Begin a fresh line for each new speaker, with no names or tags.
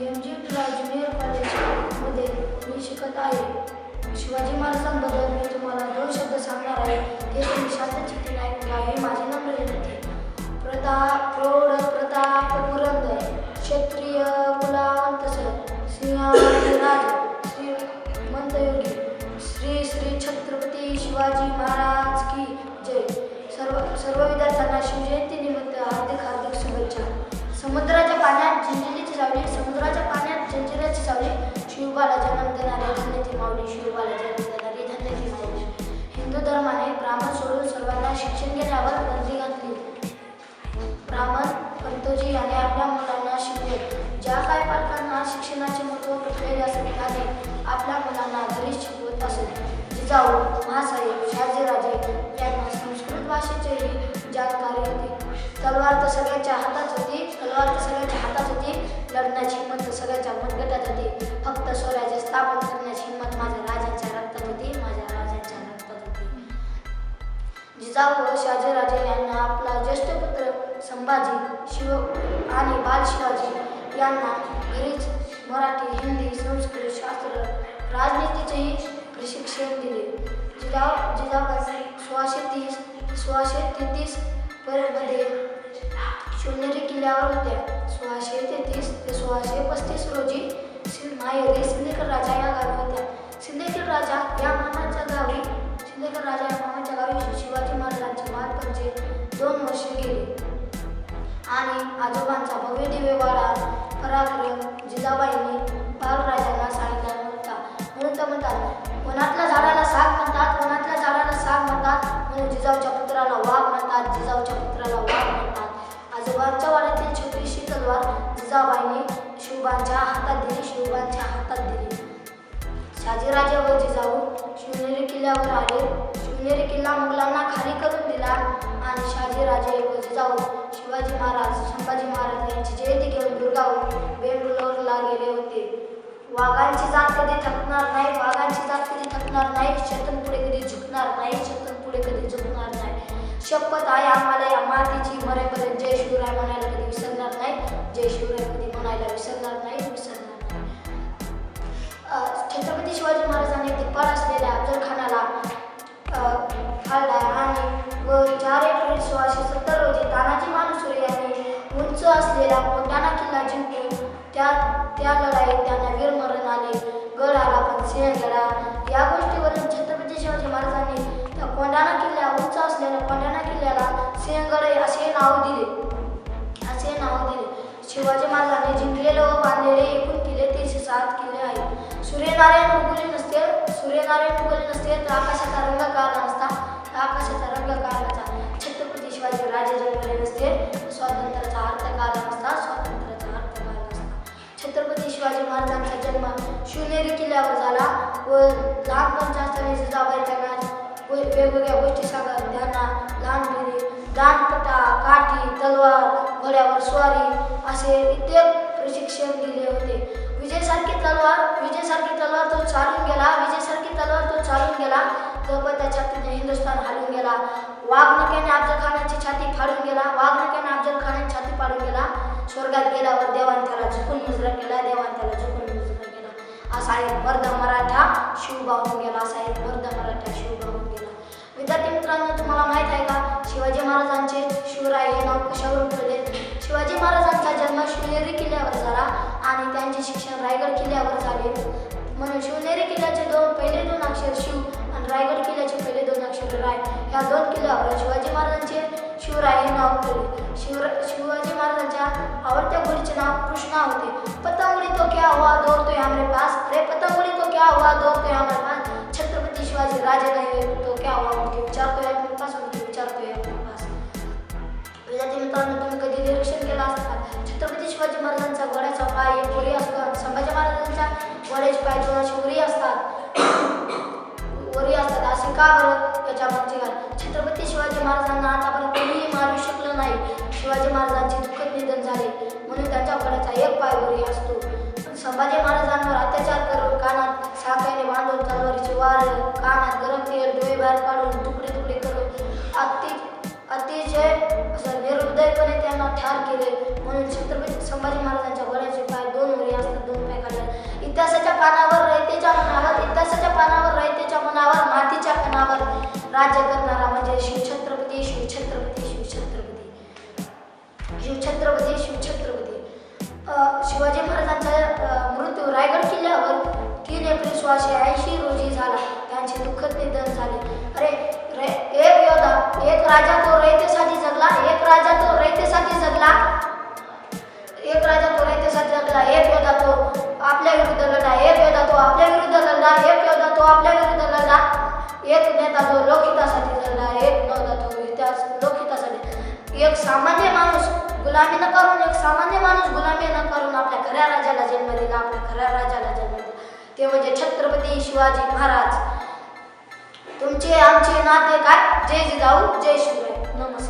MG. Junior कॉलेजमध्ये मी शिकत आहे. शिवाजी महाराजांबद्दल मी तुम्हाला 2 शब्द सांगणार आहे. ते तुम्ही शांतचित्ताने ऐकून घ्या. ही माझी नम्र विनंती. प्रौढ प्रताप पुरंदर क्षत्रिय कुलावंत सिंहाधिराज श्रीमंत योगी श्री श्री छत्रपती शिवाजी महाराज की जय. सर्व विद्यार्थ्यांना शिवजयंतीनिमित्त हार्दिक शुभेच्छा. समुद्राच्या पाण्यात जंजिऱ्याची सावली शिवबाला जन्म देणारे धन्याची माऊली शिवबाला जन्म देणारी धन्याची माऊली. हिंदू धर्माने ब्राह्मण सोडून सर्वांना शिक्षण घेण्यावर बंदी घातली. ब्राह्मण पंतोजी यांनी आपल्या मुलांना शिकवले. ज्या काही पालकांना शिक्षणाचे महत्त्व पटलेले असत त्याने आपल्या मुलांना घरीच शिकवत असत. जिजाऊ महासाहेब शहाजीराजे यांना संस्कृत भाषेचीही जानकारी होती. तलवार तर सगळ्यांच्या हातात होती. लढण्याची हिंमत तर सगळ्यांच्या मनगटात होती. फक्त स्वराज्य स्थापन करण्याची हिंमत माझ्या राजांच्या रक्तात होती. जिजाऊ व शहाजीराजे यांना आपला ज्येष्ठ पुत्र संभाजी आणि बाल शिवाजी यांना घरीच मराठी, हिंदी, संस्कृत, शास्त्र, राजनीतीचेही प्रशिक्षण दिले. जिजाबाई 1633 मध्ये शिवनेरी किल्ल्यावर होत्या. 1633 ते 1635 रोजी माहेरी सिंदखेड राजा या गावी होत्या. सिंदखेड राजा या मामाच्या गावी शिवाजी महाराजांचे बालपणचे 2 वर्षे गेले आणि आजोबांचा भव्य दिव्य वाडा पराक्रम जिजाबाईंनी बालराजांना सांगितला नव्हता. म्हणून म्हणतात वनातल्या झाडाला साग म्हणतात, म्हणून जिजाऊच्या पुत्राला वाघ म्हणतात. आजोबांच्या वाड्यातील छोटीशी तलवार जिजाबाईंनी शिवबांच्या हातात दिली. शहाजीराजे व जिजाऊ शिवनेरी किल्ल्यावर आले. शिवनेरी किल्ला मुघलांना खाली करून दिला आणि शहाजीराजे व जिजाऊ शिवाजी महाराज, संभाजी महाराज यांची जयंती घेऊन दुर्गाहून बेंगलोरला गेले होते. वाघांची जात कधी थकणार नाही. शतन पुढे कधी झुकणार नाही. शपथ आहे आम्हाला या मातीची, मरेपर्यंत जय शिवराय म्हणायला कधी विसरणार नाही. छत्रपती शिवाजी महाराजांनी दिपाळ असलेल्या अफजलखानाला फाडला आणि 4 एप्रिल 1670 रोजी तानाजी मालुसरे यांनी उंच असलेला कोंढाणा किल्ला जिंकून त्या लढाईत त्यांना वीरमरण आले. गड आला पण सिंहगडा. या गोष्टीवरून छत्रपती शिवाजी महाराजांनी त्या उंच असलेल्या कोंढाणा किल्ल्याला सिंहगड असे नाव दिले. शिवाजी महाराजांनी जिंकलेले व बांधलेले एकूण किल्ले 307 किल्ले आहेत. सूर्यनारायण उगवले नसते तर आकाशाचा रंग काळा नसता. छत्रपती शिवाजी राजे जन्मले नसते तर स्वातंत्र्याचा अर्थ काळा नसता. छत्रपती शिवाजी महाराजांचा जन्म शिवनेरी किल्ल्यावर झाला व लहानपणच्या असताना जिजाबाई त्यांना वेगवेगळ्या गोष्टी सांगत त्यांना लहानपणी दांडपट्टा, काठी, तलवार, घोड्यावर स्वारी असे इत्यादी प्रशिक्षण दिले होते. विजयसारखी तलवार तो चालून गेला तर त्याच्या हिंदुस्थान हालून गेला. वाघनक्याने अफजलखानाची छाती फाडून गेला. स्वर्गात गेल्यावर देवाने त्याला झुकून मुजरा केला. असा एक मर्द मराठा शिवबाहून गेला. विद्यार्थी मित्रांनो, तुम्हाला माहित आहे का शिवाजी महाराजांचे शिवराय हे नाव कशावरून पडले? शिवाजी महाराजांचा जन्म शिवनेरी किल्ल्यावर झाला आणि त्यांचे शिक्षण रायगड किल्ल्यावर झाले. म्हणून शिवनेरी किल्ल्याचे पहिले 2 अक्षर शिव आणि रायगड किल्ल्याचे पहिले 2 अक्षर राय. ह्या 2 किल्ल्यावर शिवाजी महाराजांचे शिवराय हे नाव पडले. शिवाजी महाराजांच्या आवडत्या घोडीचे नाव कृष्णा होते. पतंगुड़ी तो क्या हुआ दौड़ते हमारे पास, छत्रपती शिवाजी राजे नहीं तो क्या हुआ उनके विचारतोय अपने पास. विद्यार्थी मित्रांनो, तुम्ही कधी निरीक्षण केलं असतात छत्रपती शिवाजी महाराजांचा घोड्याचा पाय 1 वरी असतो आणि संभाजी महाराजांच्या घोड्याचे पाय 2 असे वरी असतात. असे का बरं? याच्या मागचे कारण छत्रपती शिवाजी महाराजांना आतापर्यंत कोणीही मारू शकलं नाही. शिवाजी महाराजांचे दुःखद निधन झाले म्हणून त्यांच्या घोड्याचा 1 पाय वरी असतो. संभाजी महाराजांवर अत्याचार करून कानात साखळीने बांधून तलवारीचे वार, कानात गरम तेल, डोळे बाहेर काढून तुकडे करून अतिशय निर्दयपणे त्यांना ठार केले. म्हणून छत्रपती संभाजी महाराजांच्या घोड्याचे पाय 2 वरी असतात. इतिहासाच्या पानावर रयतेच्या मनावर, इतिहासाच्या पानावर रयतेच्या मनावर, मातीच्या कणावर राज्य करणारा म्हणजे शिवछत्रपती, शिवछत्रपती, शिवछत्रपती, शिवछत्रपती, शिवछत्रपती. शिवाजी महाराजांचा मृत्यू रायगड किल्ल्यावर 3 एप्रिल 1680 रोजी झाला. त्यांचे दुःखद निधन झाले. एक योद्धा, एक राजा तो रयतेसाठी जगला, एक राजा तो रयतेसाठी जगला, एक राजा तो रयतेसाठी जगला, एक योद्धा तो आपल्या विरुद्ध लढला, एक योद्धा तो आपल्या विरुद्ध लढला, एक योद्धा तो आपल्या विरुद्ध लढला, एक नेता तो लोकहितासाठी लढला, एक योद्धा तो इतिहास लोकहितासाठी. एक सामान्य माणूस गुलामी न करून, एक सामान्य माणूस गुलामी न करून आपल्या खऱ्या राजाला जन्म दिला, आपल्या खऱ्या राजाला जन्म दिला. ते म्हणजे छत्रपती शिवाजी महाराज. तुमचे आमचे नाते काय? जय जिजाऊ, जय शिवराय. नमस्कार.